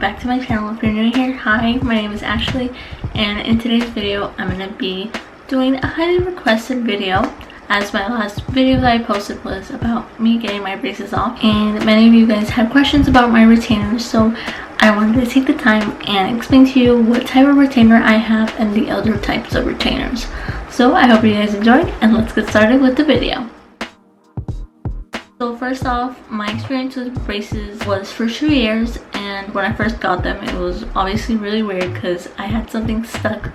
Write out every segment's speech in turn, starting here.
back to my channel. If you're new here, hi, my name is Ashley, and in today's video I'm going to be doing a highly requested video, as my last video that I posted was about me getting my braces off, and many of you guys had questions about my retainers, so I wanted to take the time and explain to you what type of retainer I have and the other types of retainers. So I hope you guys enjoyed, and let's get started with the video. So first off, my experience with braces was for 2 years, and when I first got them it was obviously really weird because I had something stuck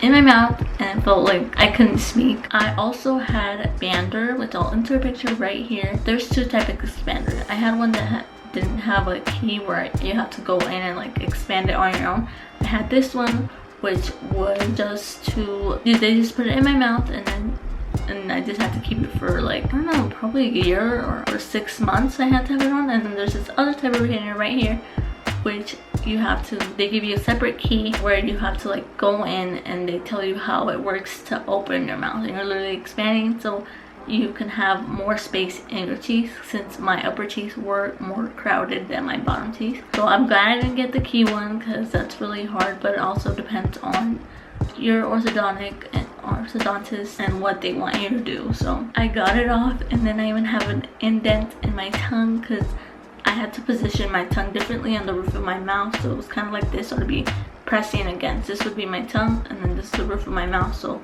in my mouth and it felt like I couldn't speak. I also had expander, which I'll insert a picture right here. There's two types of expander. I had one that didn't have a key where you have to go in and like expand it on your own. I had this one which was just to, they just put it in my mouth and I just had to keep it for like, I don't know, probably a year or 6 months I had to have it on. And then there's this other type of retainer right here, which you have to, they give you a separate key where you have to like go in and they tell you how it works to open your mouth, and you're literally expanding so you can have more space in your teeth, since my upper teeth were more crowded than my bottom teeth. So I'm glad I didn't get the key one because that's really hard, but it also depends on your orthodontic and orthodontist and what they want you to do. So I got it off, and then I even have an indent in my tongue because I had to position my tongue differently on the roof of my mouth, so it was kind of like this, so to be pressing against. This would be my tongue and then this is the roof of my mouth, so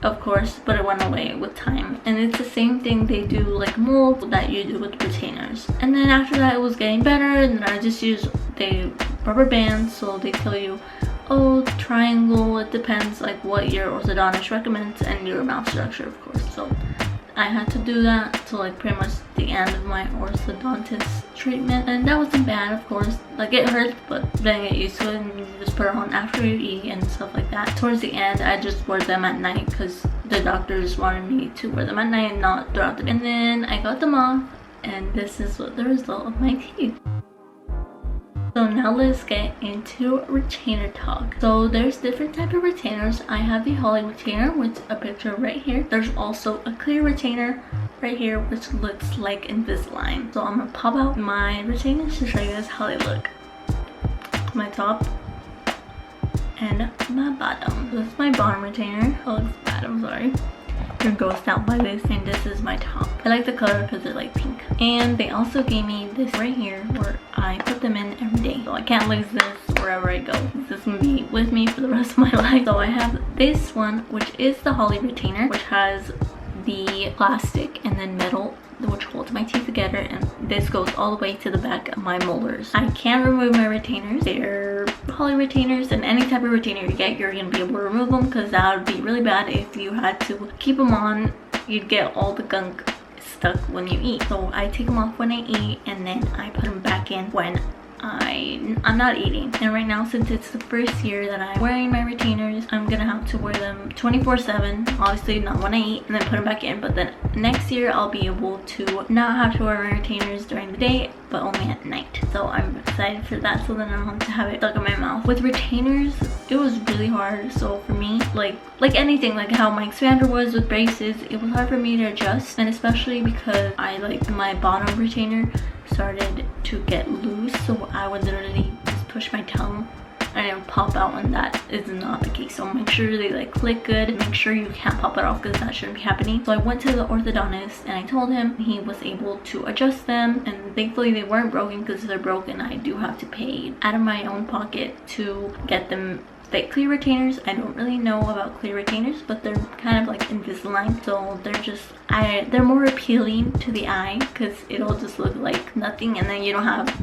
of course, but it went away with time. And it's the same thing they do, like mold that you do with retainers. And then after that it was getting better, and I just used the rubber bands. So they tell you, oh, triangle, it depends like what your orthodontist recommends and your mouth structure, of course. So I had to do that till like pretty much the end of my orthodontist treatment, and that wasn't bad, of course. Like it hurt, but then you get used to it and you just put it on after you eat and stuff like that. Towards the end I just wore them at night because the doctors wanted me to wear them at night and not throughout the day. And then I got them off, and this is what the result of my teeth. So now let's get into retainer talk. So there's different type of retainers. I have the Holley retainer with a picture right here. There's also a clear retainer right here which looks like Invisalign. So I'm gonna pop out my retainers to show you guys how they look. My top and my bottom. So this is my bottom retainer. Oh, it's bad, I'm sorry. You're grossed out by this, and this is my top. I like the color because they're like pink. And they also gave me this right here where I put them in every day, so I can't lose this wherever I go. This is gonna be with me for the rest of my life. So I have this one, which is the Holley retainer, which has the plastic and then metal which holds my teeth together, and this goes all the way to the back of my molars. I can remove my retainers. They're Holley retainers, and any type of retainer you get, you're gonna be able to remove them because that would be really bad if you had to keep them on. You'd get all the gunk stuck when you eat. So I take them off when I eat, and then I put them back in when I'm not eating. And right now, since it's the first year that I'm wearing my retainers, I'm gonna have to wear them 24/7. Obviously not when I eat, and then put them back in. But then next year I'll be able to not have to wear my retainers during the day, but only at night. So I'm excited for that, so then I don't have to have it stuck in my mouth. With retainers, it was really hard. So for me, like anything, like how my expander was with braces, it was hard for me to adjust, and especially because I like my bottom retainer started to get loose, so I would literally just push my tongue and it would pop out, and that is not the case. So make sure they like click good, make sure you can't pop it off because that shouldn't be happening. So I went to the orthodontist and I told him. He was able to adjust them, and thankfully they weren't broken, because if they're broken I do have to pay out of my own pocket to get them fake clear retainers. I don't really know about clear retainers, but they're kind of like Invisalign, so they're just they're more appealing to the eye because it'll just look like nothing, and then you don't have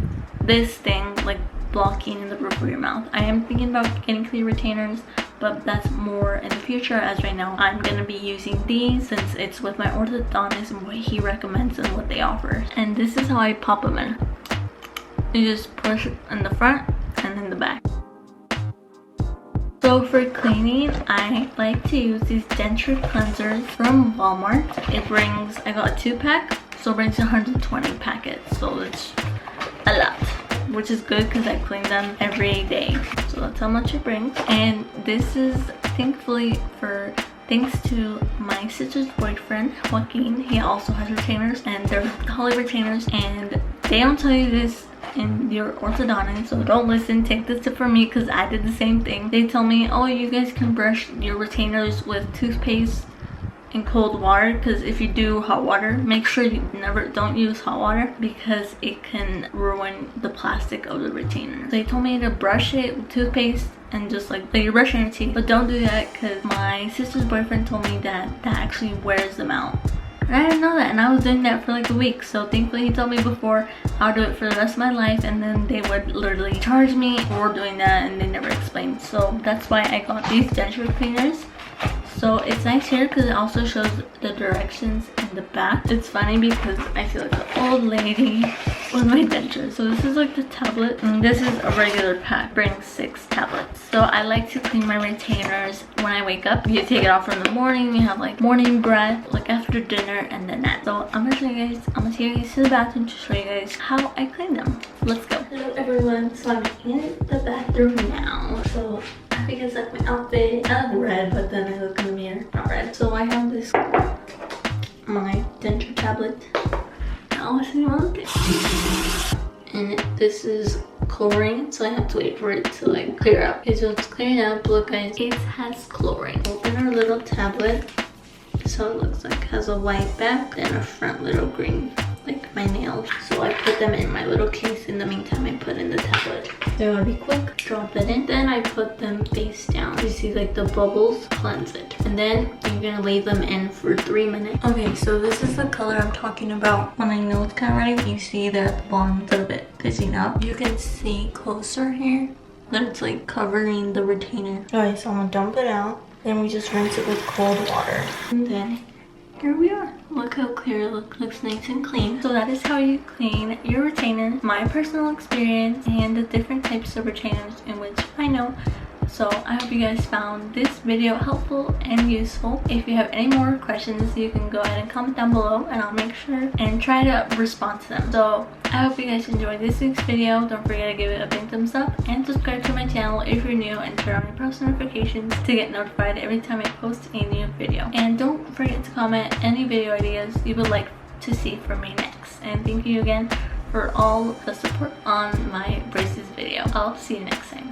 this thing like blocking in the roof of your mouth. I am thinking about getting clear retainers, but that's more in the future. As right now I'm gonna be using these since it's with my orthodontist and what he recommends and what they offer. And this is how I pop them in. You just push in the front and then the back. So for cleaning, I like to use these denture cleansers from Walmart. It brings, I got a 2-pack, so it brings 120 packets, so it's a lot, which is good because I clean them every day. So that's how much it brings. And this is thankfully thanks to my sister's boyfriend, Joaquin. He also has retainers, and they're Holley retainers, and they don't tell you this in your orthodontist. So don't listen, take this tip from me because I did the same thing. They told me, oh, you guys can brush your retainers with toothpaste in cold water, because if you do hot water, make sure you don't use hot water because it can ruin the plastic of the retainer. So they told me to brush it with toothpaste and just like you're brushing your teeth, but don't do that because my sister's boyfriend told me that actually wears them out. And I didn't know that, and I was doing that for like a week. So thankfully he told me before I'll do it for the rest of my life, and then they would literally charge me for doing that, and they never explained. So that's why I got these denture cleaners. So it's nice here because it also shows the directions in the back. It's funny because I feel like an old lady with my dentures. So this is like the tablet, and this is a regular pack. Brings 6 tablets. So I like to clean my retainers when I wake up. You take it off in the morning, you have like morning breath, like after dinner, and then that. So I'm gonna show you guys, I'm gonna take you guys to the bathroom to show you guys how I clean them. Let's go. Hello everyone, so I'm in the bathroom now. So because like my outfit, I look red, but then I look in the mirror, not red. So I have this, my denture tablet. Now I see one. And this is chlorine, so I have to wait for it to like clear up. Okay, so it's clearing up. Look guys, it has chlorine. Open our little tablet. So it looks like it has a white back and a front little green, like my nails. So I put them in my little case. In the meantime, I put in the tablet. They're gonna be quick. Drop it in. Then I put them face down. You see like the bubbles, cleanse it. And then you're gonna leave them in for 3 minutes. Okay, so this is the color I'm talking about. When I know it's kind of ready, you see that the bottom's a little bit fizzing up. You can see closer here that it's like covering the retainer. Okay, so I'm gonna dump it out. Then we just rinse it with cold water. And then here we are. Look how clear it looks nice and clean. So that is how you clean your retainer. My personal experience and the different types of retainers in which I know. So I hope you guys found this video helpful and useful. If you have any more questions, you can go ahead and comment down below and I'll make sure and try to respond to them. So I hope you guys enjoyed this week's video. Don't forget to give it a big thumbs up and subscribe to my channel if you're new, and turn on your post notifications to get notified every time I post a new video. And don't forget to comment any video ideas you would like to see from me next. And thank you again for all the support on my braces video. I'll see you next time.